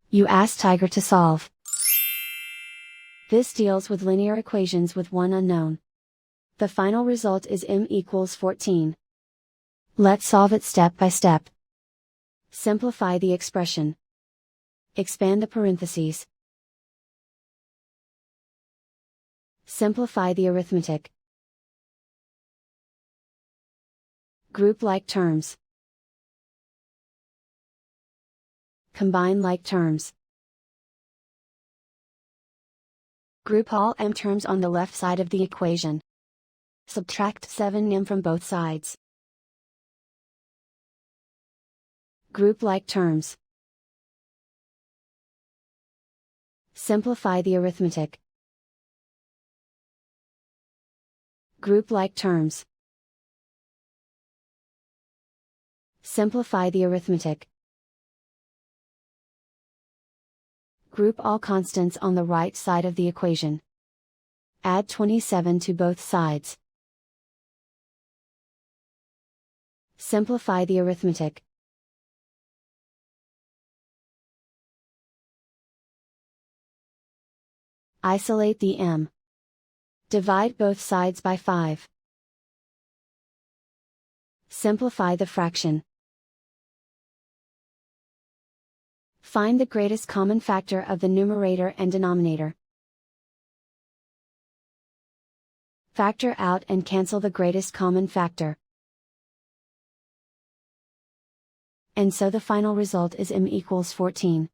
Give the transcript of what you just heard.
You ask Tiger to solve. This deals with linear equations with one unknown. The final result is m=14. Let's solve it step by step. Simplify the expression. Expand the parentheses. Simplify the arithmetic. Group like terms. Combine like terms. Group all m terms on the left side of the equation. Subtract 7m from both sides. Group like terms. Simplify the arithmetic. Group like terms. Simplify the arithmetic. Group all constants on the right side of the equation. Add 27 to both sides. Simplify the arithmetic. Isolate the m. Divide both sides by 5. Simplify the fraction. Find the greatest common factor of the numerator and denominator. Factor out and cancel the greatest common factor. And so the final result is m=14.